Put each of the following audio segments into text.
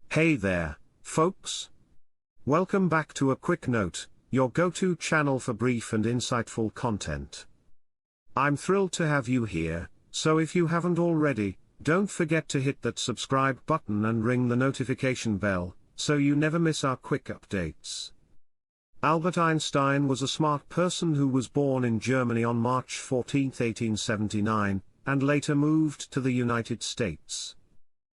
Hey there, folks. Welcome back to A Quick Note, your go-to channel for brief and insightful content. I'm thrilled to have you here, so if you haven't already, don't forget to hit that subscribe button and ring the notification bell, so you never miss our quick updates. Albert Einstein was a smart person who was born in Germany on March 14, 1879, and later moved to the United States.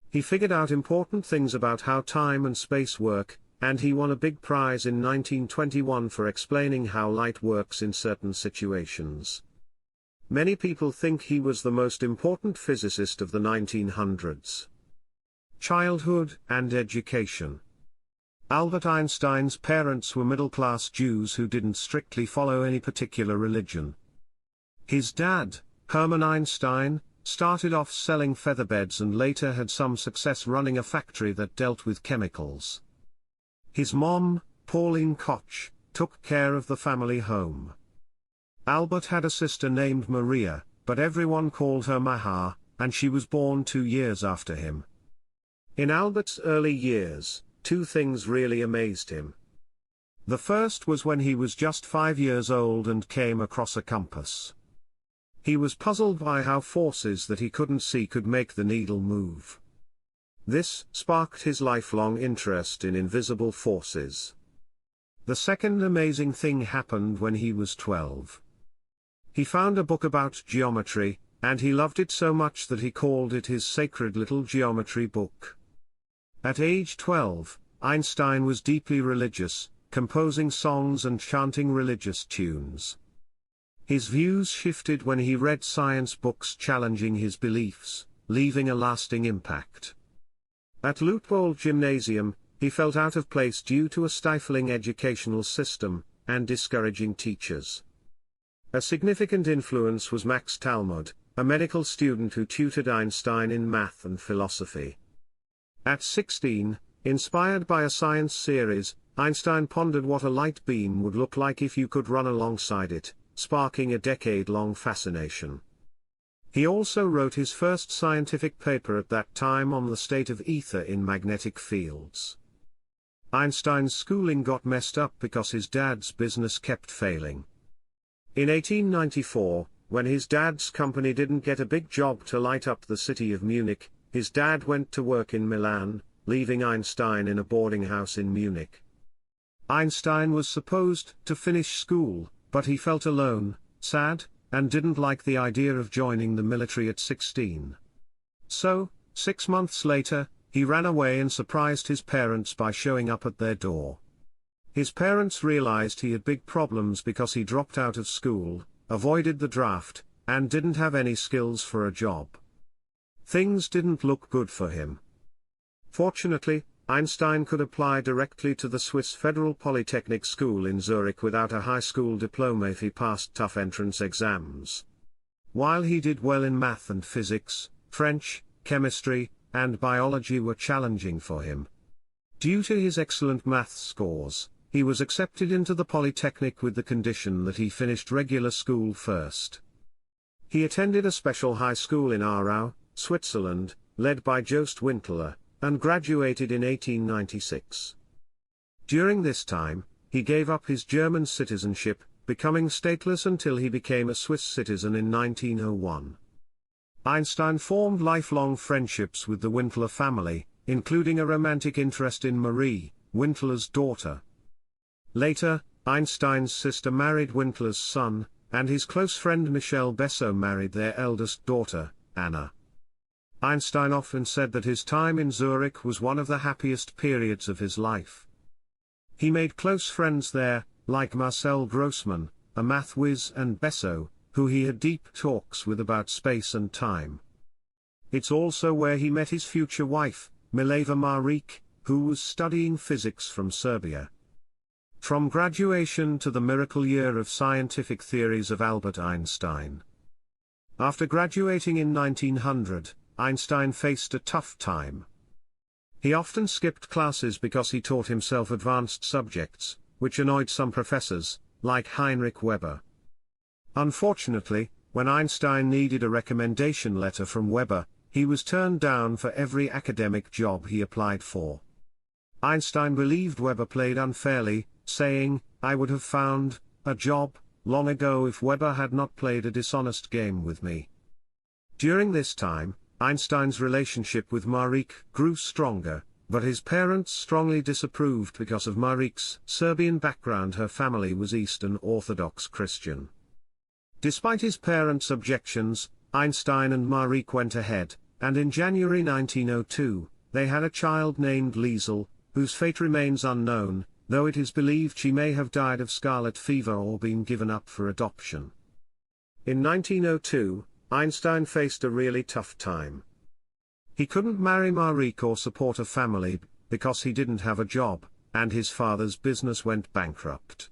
He figured out important things about how time and space work, and he won a big prize in 1921 for explaining how light works in certain situations. Many people think he was the most important physicist of the 1900s. Childhood and education. Albert Einstein's parents were middle-class Jews who didn't strictly follow any particular religion. His dad, Hermann Einstein, started off selling featherbeds and later had some success running a factory that dealt with chemicals. His mom, Pauline Koch, took care of the family home. Albert had a sister named Maria, but everyone called her Maha, and she was born 2 years after him. In Albert's early years, two things really amazed him. The first was when he was just 5 years old and came across a compass. He was puzzled by how forces that he couldn't see could make the needle move. This sparked his lifelong interest in invisible forces. The second amazing thing happened when he was 12. He found a book about geometry, and he loved it so much that he called it his sacred little geometry book. At age 12, Einstein was deeply religious, composing songs and chanting religious tunes. His views shifted when he read science books challenging his beliefs, leaving a lasting impact. At Luitpold Gymnasium, he felt out of place due to a stifling educational system, and discouraging teachers. A significant influence was Max Talmud, a medical student who tutored Einstein in math and philosophy. At 16, inspired by a science series, Einstein pondered what a light beam would look like if you could run alongside it, sparking a decade-long fascination. He also wrote his first scientific paper at that time on the state of ether in magnetic fields. Einstein's schooling got messed up because his dad's business kept failing. In 1894, when his dad's company didn't get a big job to light up the city of Munich, his dad went to work in Milan, leaving Einstein in a boarding house in Munich. Einstein was supposed to finish school, but he felt alone, sad, and didn't like the idea of joining the military at 16. So, 6 months later, he ran away and surprised his parents by showing up at their door. His parents realized he had big problems because he dropped out of school, avoided the draft, and didn't have any skills for a job. Things didn't look good for him. Fortunately, Einstein could apply directly to the Swiss Federal Polytechnic School in Zurich without a high school diploma if he passed tough entrance exams. While he did well in math and physics, French, chemistry, and biology were challenging for him. Due to his excellent math scores, he was accepted into the Polytechnic with the condition that he finished regular school first. He attended a special high school in Aarau, Switzerland, led by Jost Windler, and graduated in 1896. During this time, he gave up his German citizenship, becoming stateless until he became a Swiss citizen in 1901. Einstein formed lifelong friendships with the Windler family, including a romantic interest in Marie, Windler's daughter. Later, Einstein's sister married Windler's son, and his close friend Michel Besso married their eldest daughter, Anna. Einstein often said that his time in Zurich was one of the happiest periods of his life. He made close friends there, like Marcel Grossmann, a math whiz, and Besso, who he had deep talks with about space and time. It's also where he met his future wife, Mileva Maric, who was studying physics from Serbia. From graduation to the miracle year of scientific theories of Albert Einstein. After graduating in 1900, Einstein faced a tough time. He often skipped classes because he taught himself advanced subjects, which annoyed some professors, like Heinrich Weber. Unfortunately, when Einstein needed a recommendation letter from Weber, he was turned down for every academic job he applied for. Einstein believed Weber played unfairly, saying, "I would have found a job long ago if Weber had not played a dishonest game with me." During this time, Einstein's relationship with Marik grew stronger, but his parents strongly disapproved because of Marik's Serbian background. Her family was Eastern Orthodox Christian. Despite his parents' objections, Einstein and Marik went ahead, and in January 1902, they had a child named Liesel, whose fate remains unknown, though it is believed she may have died of scarlet fever or been given up for adoption. In 1902, Einstein faced a really tough time. He couldn't marry Marik or support a family, because he didn't have a job, and his father's business went bankrupt.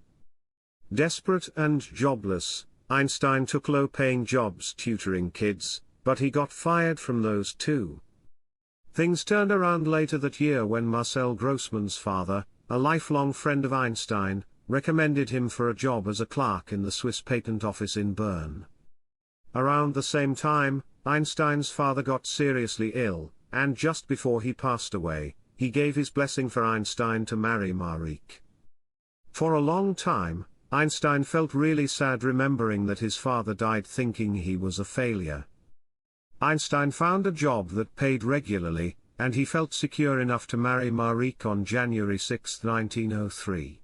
Desperate and jobless, Einstein took low-paying jobs tutoring kids, but he got fired from those too. Things turned around later that year when Marcel Grossman's father, a lifelong friend of Einstein, recommended him for a job as a clerk in the Swiss patent office in Bern. Around the same time, Einstein's father got seriously ill, and just before he passed away, he gave his blessing for Einstein to marry Marik. For a long time, Einstein felt really sad remembering that his father died thinking he was a failure. Einstein found a job that paid regularly, and he felt secure enough to marry Marik on January 6, 1903.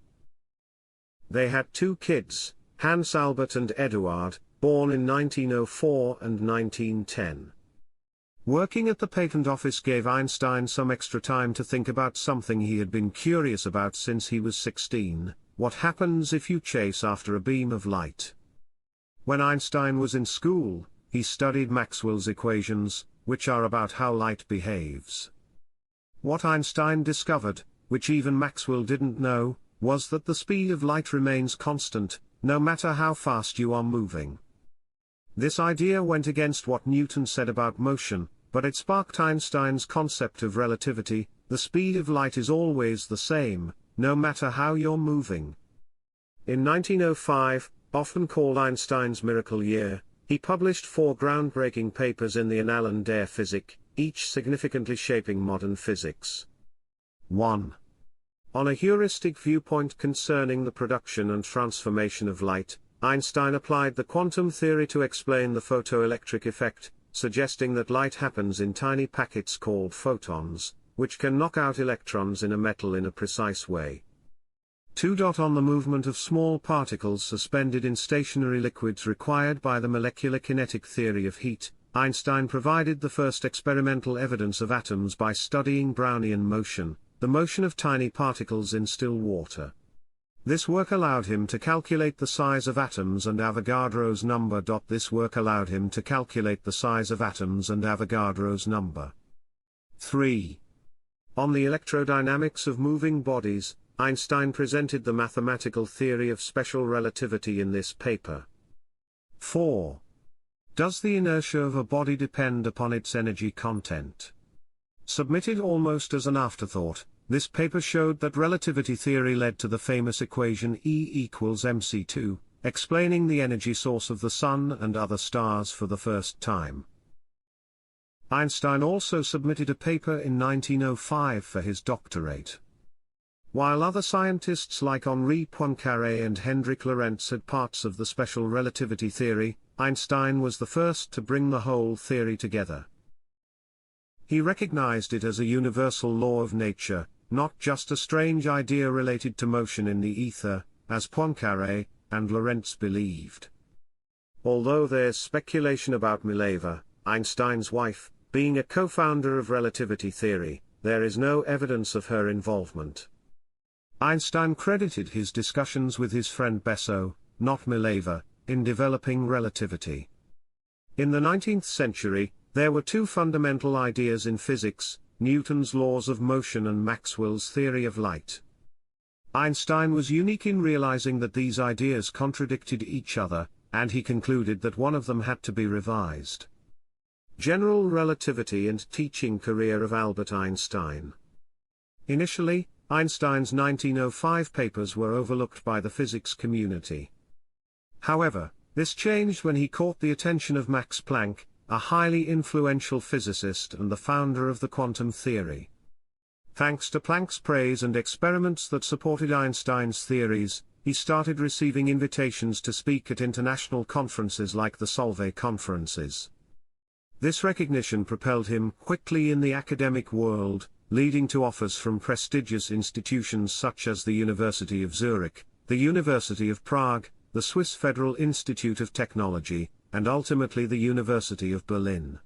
They had two kids, Hans Albert and Eduard, born in 1904 and 1910. Working at the patent office gave Einstein some extra time to think about something he had been curious about since he was 16, what happens if you chase after a beam of light. When Einstein was in school, he studied Maxwell's equations, which are about how light behaves. What Einstein discovered, which even Maxwell didn't know, was that the speed of light remains constant, no matter how fast you are moving. This idea went against what Newton said about motion, but it sparked Einstein's concept of relativity. The speed of light is always the same, no matter how you're moving. In 1905, often called Einstein's miracle year, he published 4 groundbreaking papers in the Annalen der Physik, each significantly shaping modern physics. 1. On a heuristic viewpoint concerning the production and transformation of light, Einstein applied the quantum theory to explain the photoelectric effect, suggesting that light happens in tiny packets called photons, which can knock out electrons in a metal in a precise way. 2. On the movement of small particles suspended in stationary liquids required by the molecular kinetic theory of heat, Einstein provided the first experimental evidence of atoms by studying Brownian motion, the motion of tiny particles in still water. This work allowed him to calculate the size of atoms and Avogadro's number. This work allowed him to calculate the size of atoms and Avogadro's number. 3. On the electrodynamics of moving bodies, Einstein presented the mathematical theory of special relativity in this paper. 4. Does the inertia of a body depend upon its energy content? Submitted almost as an afterthought, this paper showed that relativity theory led to the famous equation E=mc2, explaining the energy source of the Sun and other stars for the first time. Einstein also submitted a paper in 1905 for his doctorate. While other scientists like Henri Poincaré and Hendrik Lorentz had parts of the special relativity theory, Einstein was the first to bring the whole theory together. He recognized it as a universal law of nature, not just a strange idea related to motion in the ether, as Poincaré and Lorentz believed. Although there's speculation about Mileva, Einstein's wife, being a co-founder of relativity theory, there is no evidence of her involvement. Einstein credited his discussions with his friend Besso, not Mileva, in developing relativity. In the 19th century, there were two fundamental ideas in physics, Newton's laws of motion and Maxwell's theory of light. Einstein was unique in realizing that these ideas contradicted each other, and he concluded that one of them had to be revised. General Relativity and Teaching Career of Albert Einstein. Initially, Einstein's 1905 papers were overlooked by the physics community. However, this changed when he caught the attention of Max Planck, a highly influential physicist and the founder of the quantum theory. Thanks to Planck's praise and experiments that supported Einstein's theories, he started receiving invitations to speak at international conferences like the Solvay conferences. This recognition propelled him quickly in the academic world, leading to offers from prestigious institutions such as the University of Zurich, the University of Prague, the Swiss Federal Institute of Technology, and ultimately the University of Berlin.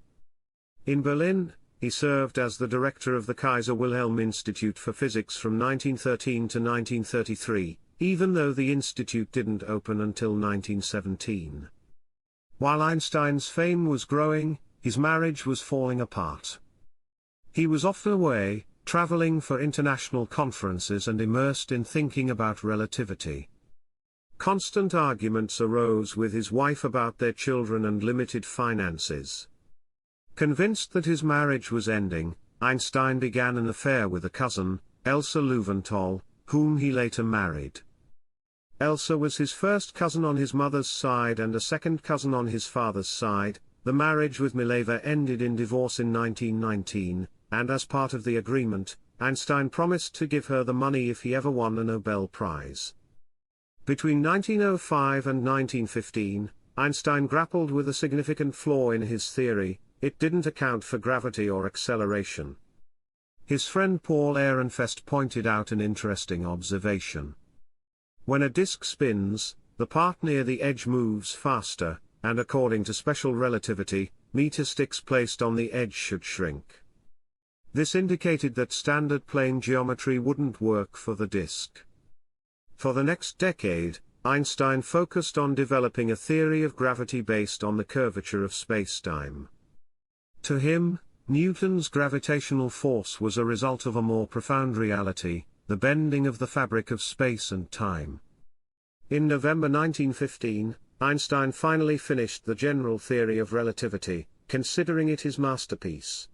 In Berlin, he served as the director of the Kaiser Wilhelm Institute for Physics from 1913 to 1933, even though the institute didn't open until 1917. While Einstein's fame was growing, his marriage was falling apart. He was often away, traveling for international conferences and immersed in thinking about relativity. Constant arguments arose with his wife about their children and limited finances. Convinced that his marriage was ending, Einstein began an affair with a cousin, Elsa Löwenthal, whom he later married. Elsa was his first cousin on his mother's side and a second cousin on his father's side. The marriage with Mileva ended in divorce in 1919, and as part of the agreement, Einstein promised to give her the money if he ever won a Nobel Prize. Between 1905 and 1915, Einstein grappled with a significant flaw in his theory: it didn't account for gravity or acceleration. His friend Paul Ehrenfest pointed out an interesting observation. When a disk spins, the part near the edge moves faster, and according to special relativity, meter sticks placed on the edge should shrink. This indicated that standard plane geometry wouldn't work for the disk. For the next decade, Einstein focused on developing a theory of gravity based on the curvature of spacetime. To him, Newton's gravitational force was a result of a more profound reality, the bending of the fabric of space and time. In November 1915, Einstein finally finished the general theory of relativity, considering it his masterpiece.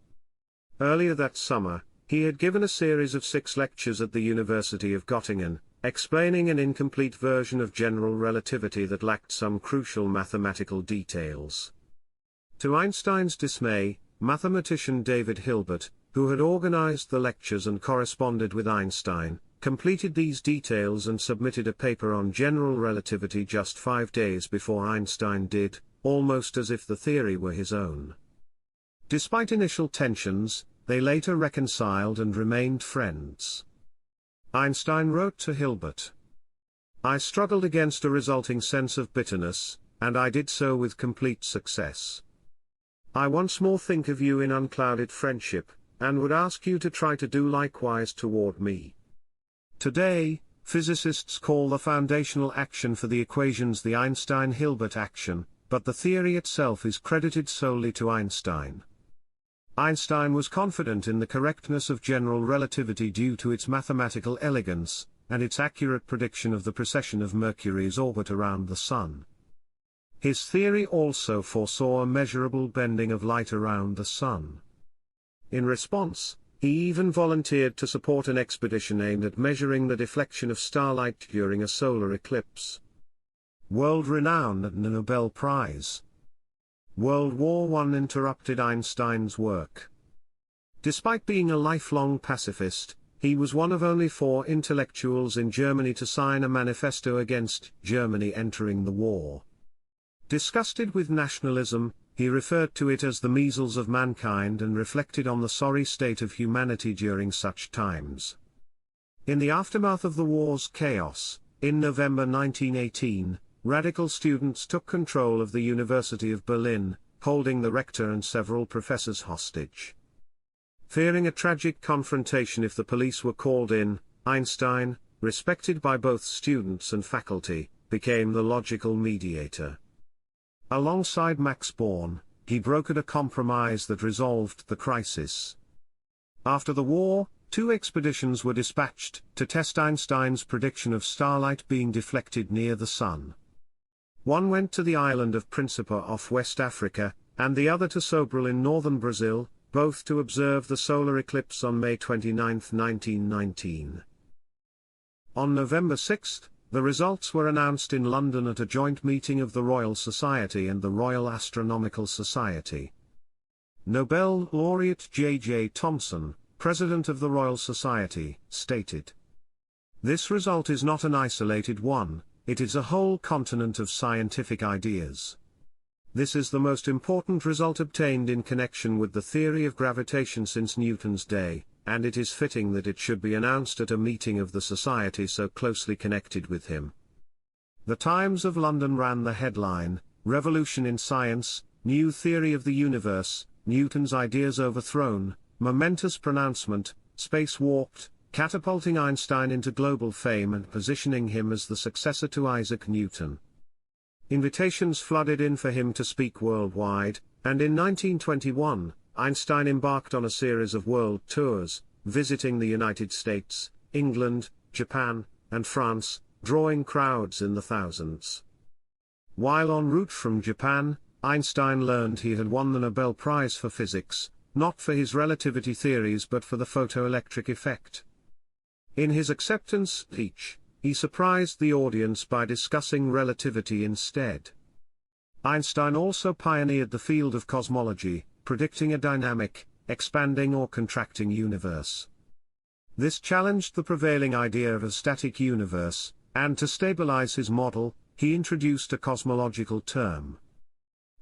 Earlier that summer, he had given a series of 6 lectures at the University of Göttingen, explaining an incomplete version of general relativity that lacked some crucial mathematical details. To Einstein's dismay, mathematician David Hilbert, who had organized the lectures and corresponded with Einstein, completed these details and submitted a paper on general relativity just 5 days before Einstein did, almost as if the theory were his own. Despite initial tensions, they later reconciled and remained friends. Einstein wrote to Hilbert, "I struggled against a resulting sense of bitterness, and I did so with complete success. I once more think of you in unclouded friendship, and would ask you to try to do likewise toward me." Today, physicists call the foundational action for the equations the Einstein-Hilbert action, but the theory itself is credited solely to Einstein. Einstein was confident in the correctness of general relativity due to its mathematical elegance, and its accurate prediction of the precession of Mercury's orbit around the Sun. His theory also foresaw a measurable bending of light around the Sun. In response, he even volunteered to support an expedition aimed at measuring the deflection of starlight during a solar eclipse. World renown and a Nobel Prize. World War I interrupted Einstein's work. Despite being a lifelong pacifist, he was one of only 4 intellectuals in Germany to sign a manifesto against Germany entering the war. Disgusted with nationalism, he referred to it as the measles of mankind and reflected on the sorry state of humanity during such times. In the aftermath of the war's chaos, in November 1918, radical students took control of the University of Berlin, holding the rector and several professors hostage. Fearing a tragic confrontation if the police were called in, Einstein, respected by both students and faculty, became the logical mediator. Alongside Max Born, he brokered a compromise that resolved the crisis. After the war, 2 expeditions were dispatched to test Einstein's prediction of starlight being deflected near the Sun. One went to the island of Principe off West Africa, and the other to Sobral in northern Brazil, both to observe the solar eclipse on May 29, 1919. On November 6, the results were announced in London at a joint meeting of the Royal Society and the Royal Astronomical Society. Nobel laureate J.J. Thomson, president of the Royal Society, stated. This result is not an isolated one, it is a whole continent of scientific ideas. This is the most important result obtained in connection with the theory of gravitation since Newton's day, and it is fitting that it should be announced at a meeting of the Society so closely connected with him. The Times of London ran the headline, "Revolution in Science, New Theory of the Universe, Newton's Ideas Overthrown, Momentous Pronouncement, Spacewalked, Catapulting Einstein into Global Fame and Positioning Him as the Successor to Isaac Newton." Invitations flooded in for him to speak worldwide, and in 1921, Einstein embarked on a series of world tours, visiting the United States, England, Japan, and France, drawing crowds in the thousands. While en route from Japan, Einstein learned he had won the Nobel Prize for Physics, not for his relativity theories but for the photoelectric effect. In his acceptance speech, he surprised the audience by discussing relativity instead. Einstein also pioneered the field of cosmology, predicting a dynamic, expanding or contracting universe. This challenged the prevailing idea of a static universe, and to stabilize his model, he introduced a cosmological term.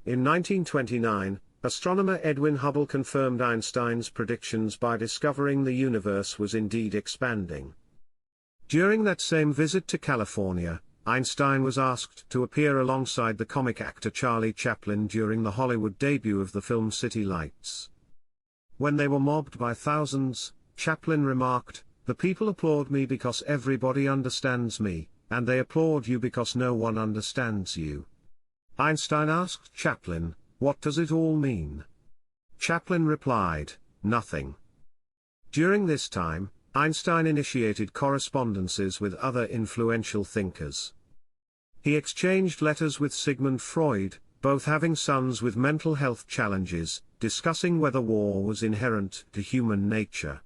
In 1929, astronomer Edwin Hubble confirmed Einstein's predictions by discovering the universe was indeed expanding. During that same visit to California, Einstein was asked to appear alongside the comic actor Charlie Chaplin during the Hollywood debut of the film City Lights. When they were mobbed by thousands, Chaplin remarked, "The people applaud me because everybody understands me, and they applaud you because no one understands you." Einstein asked Chaplin, "What does it all mean?" Chaplin replied, "Nothing." During this time, Einstein initiated correspondences with other influential thinkers. He exchanged letters with Sigmund Freud, both having sons with mental health challenges, discussing whether war was inherent to human nature.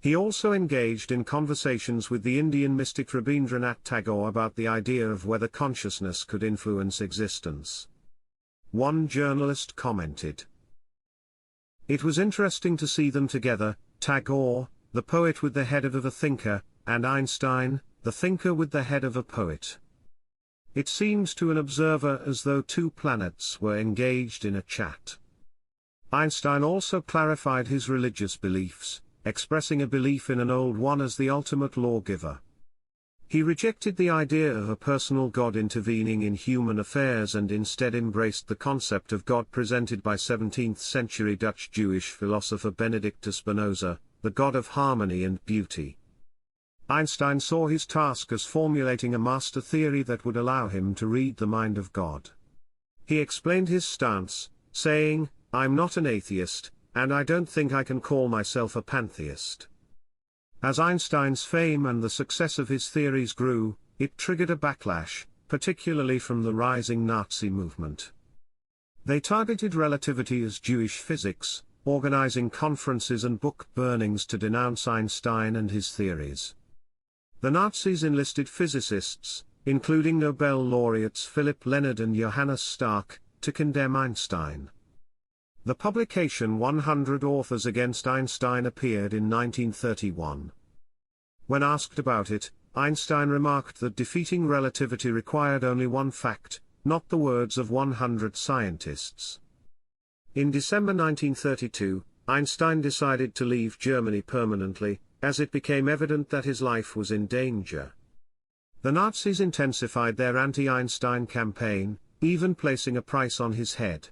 He also engaged in conversations with the Indian mystic Rabindranath Tagore about the idea of whether consciousness could influence existence. One journalist commented, "It was interesting to see them together, Tagore, the poet with the head of a thinker, and Einstein, the thinker with the head of a poet. It seems to an observer as though two planets were engaged in a chat." Einstein also clarified his religious beliefs, expressing a belief in an old one as the ultimate lawgiver. He rejected the idea of a personal God intervening in human affairs and instead embraced the concept of God presented by 17th-century Dutch Jewish philosopher Benedict Spinoza, the God of harmony and beauty. Einstein saw his task as formulating a master theory that would allow him to read the mind of God. He explained his stance, saying, "I'm not an atheist, and I don't think I can call myself a pantheist." As Einstein's fame and the success of his theories grew, it triggered a backlash, particularly from the rising Nazi movement. They targeted relativity as Jewish physics, organizing conferences and book burnings to denounce Einstein and his theories. The Nazis enlisted physicists, including Nobel laureates Philipp Lenard and Johannes Stark, to condemn Einstein. The publication 100 Authors Against Einstein appeared in 1931. When asked about it, Einstein remarked that defeating relativity required only one fact, not the words of 100 scientists. In December 1932, Einstein decided to leave Germany permanently, as it became evident that his life was in danger. The Nazis intensified their anti-Einstein campaign, even placing a price on his head.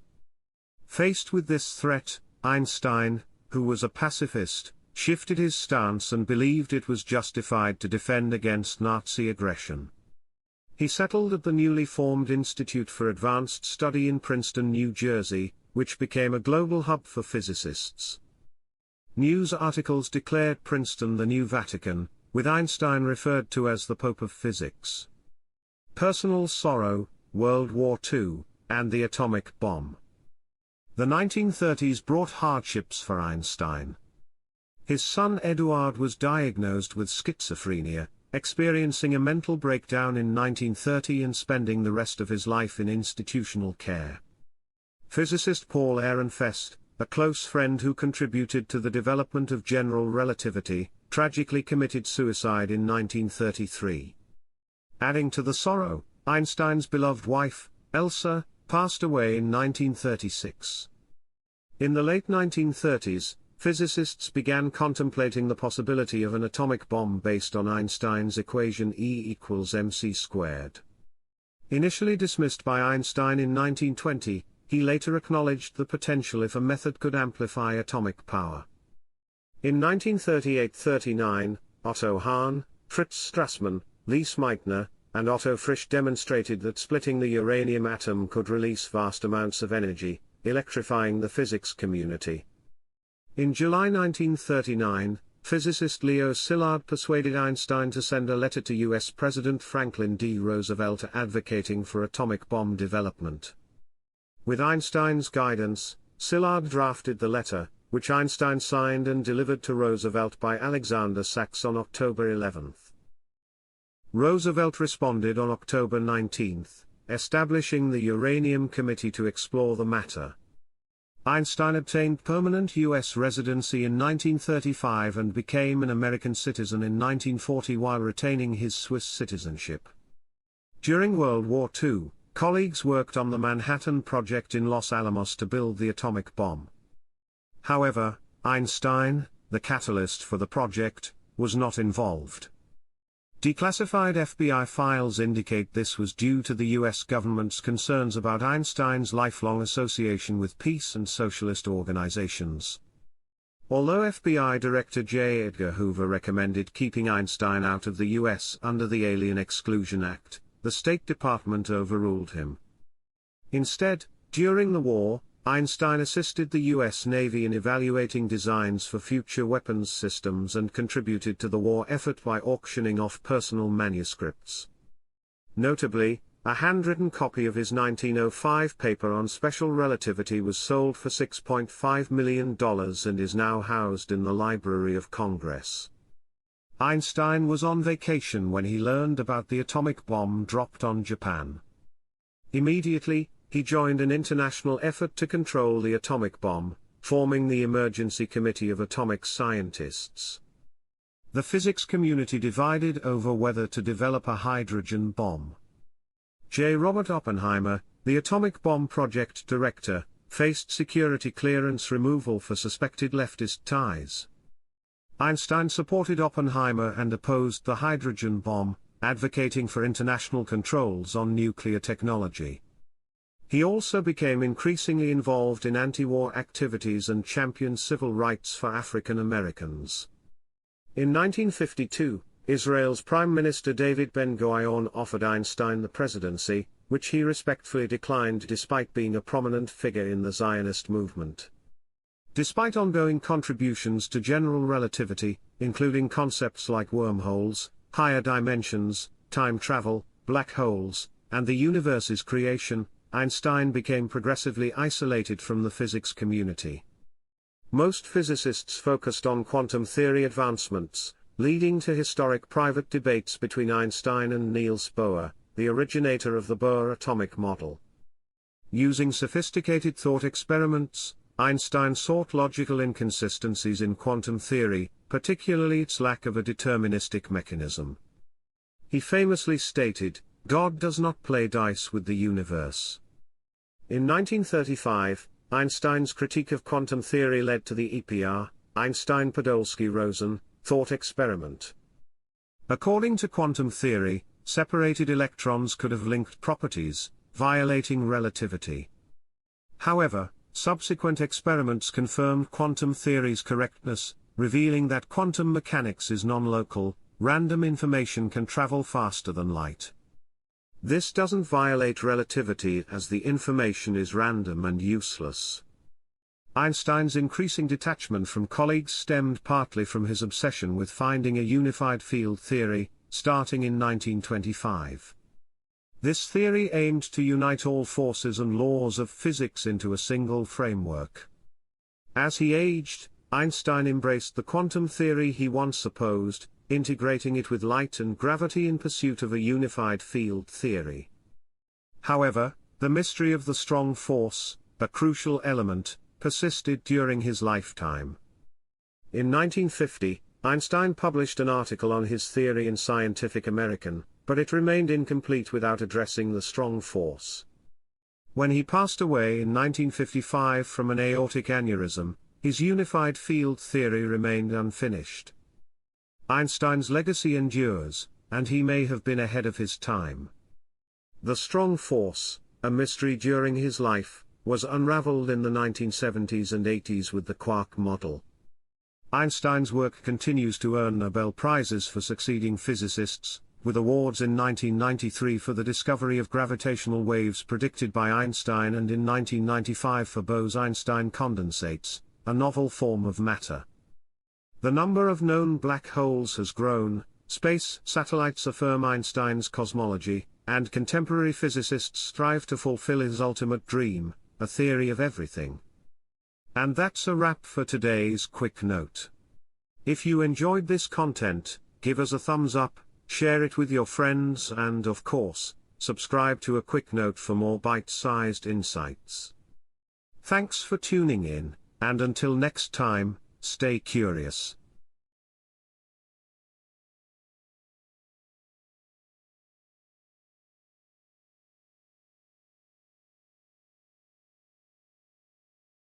Faced with this threat, Einstein, who was a pacifist, shifted his stance and believed it was justified to defend against Nazi aggression. He settled at the newly formed Institute for Advanced Study in Princeton, New Jersey, which became a global hub for physicists. News articles declared Princeton the new Vatican, with Einstein referred to as the Pope of Physics. Personal sorrow, World War II, and the atomic bomb. The 1930s brought hardships for Einstein. His son Eduard was diagnosed with schizophrenia, experiencing a mental breakdown in 1930 and spending the rest of his life in institutional care. Physicist Paul Ehrenfest, a close friend who contributed to the development of general relativity, tragically committed suicide in 1933. Adding to the sorrow, Einstein's beloved wife, Elsa, passed away in 1936. In the late 1930s, physicists began contemplating the possibility of an atomic bomb based on Einstein's equation E=mc². Initially dismissed by Einstein in 1920, he later acknowledged the potential if a method could amplify atomic power. In 1938–39, Otto Hahn, Fritz Strassmann, Lise Meitner, and Otto Frisch demonstrated that splitting the uranium atom could release vast amounts of energy, electrifying the physics community. In July 1939, physicist Leo Szilard persuaded Einstein to send a letter to U.S. President Franklin D. Roosevelt advocating for atomic bomb development. With Einstein's guidance, Szilard drafted the letter, which Einstein signed and delivered to Roosevelt by Alexander Sachs on October 11. Roosevelt responded on October 19, establishing the Uranium Committee to explore the matter. Einstein obtained permanent U.S. residency in 1935 and became an American citizen in 1940 while retaining his Swiss citizenship. During World War II, colleagues worked on the Manhattan Project in Los Alamos to build the atomic bomb. However, Einstein, the catalyst for the project, was not involved. Declassified FBI files indicate this was due to the U.S. government's concerns about Einstein's lifelong association with peace and socialist organizations. Although FBI Director J. Edgar Hoover recommended keeping Einstein out of the U.S. under the Alien Exclusion Act, the State Department overruled him. Instead, during the war, Einstein assisted the U.S. Navy in evaluating designs for future weapons systems and contributed to the war effort by auctioning off personal manuscripts. Notably, a handwritten copy of his 1905 paper on special relativity was sold for $6.5 million and is now housed in the Library of Congress. Einstein was on vacation when he learned about the atomic bomb dropped on Japan. Immediately, he joined an international effort to control the atomic bomb, forming the Emergency Committee of Atomic Scientists. The physics community divided over whether to develop a hydrogen bomb. J. Robert Oppenheimer, the atomic bomb project director, faced security clearance removal for suspected leftist ties. Einstein supported Oppenheimer and opposed the hydrogen bomb, advocating for international controls on nuclear technology. He also became increasingly involved in anti-war activities and championed civil rights for African Americans. In 1952, Israel's Prime Minister David Ben-Gurion offered Einstein the presidency, which he respectfully declined despite being a prominent figure in the Zionist movement. Despite ongoing contributions to general relativity, including concepts like wormholes, higher dimensions, time travel, black holes, and the universe's creation, Einstein became progressively isolated from the physics community. Most physicists focused on quantum theory advancements, leading to historic private debates between Einstein and Niels Bohr, the originator of the Bohr atomic model. Using sophisticated thought experiments, Einstein sought logical inconsistencies in quantum theory, particularly its lack of a deterministic mechanism. He famously stated, "God does not play dice with the universe." In 1935, Einstein's critique of quantum theory led to the EPR, Einstein-Podolsky-Rosen, thought experiment. According to quantum theory, separated electrons could have linked properties, violating relativity. However, subsequent experiments confirmed quantum theory's correctness, revealing that quantum mechanics is non-local, random information can travel faster than light. This doesn't violate relativity as the information is random and useless. Einstein's increasing detachment from colleagues stemmed partly from his obsession with finding a unified field theory, starting in 1925. This theory aimed to unite all forces and laws of physics into a single framework. As he aged, Einstein embraced the quantum theory he once opposed, integrating it with light and gravity in pursuit of a unified field theory. However, the mystery of the strong force, a crucial element, persisted during his lifetime. In 1950, Einstein published an article on his theory in Scientific American, but it remained incomplete without addressing the strong force. When he passed away in 1955 from an aortic aneurysm, his unified field theory remained unfinished. Einstein's legacy endures, and he may have been ahead of his time. The strong force, a mystery during his life, was unraveled in the 1970s and 80s with the quark model. Einstein's work continues to earn Nobel Prizes for succeeding physicists, with awards in 1993 for the discovery of gravitational waves predicted by Einstein and in 1995 for Bose-Einstein condensates, a novel form of matter. The number of known black holes has grown, space satellites affirm Einstein's cosmology, and contemporary physicists strive to fulfill his ultimate dream, a theory of everything. And that's a wrap for today's quick note. If you enjoyed this content, give us a thumbs up, share it with your friends and of course, subscribe to A Quick Note for more bite-sized insights. Thanks for tuning in, and until next time, stay curious.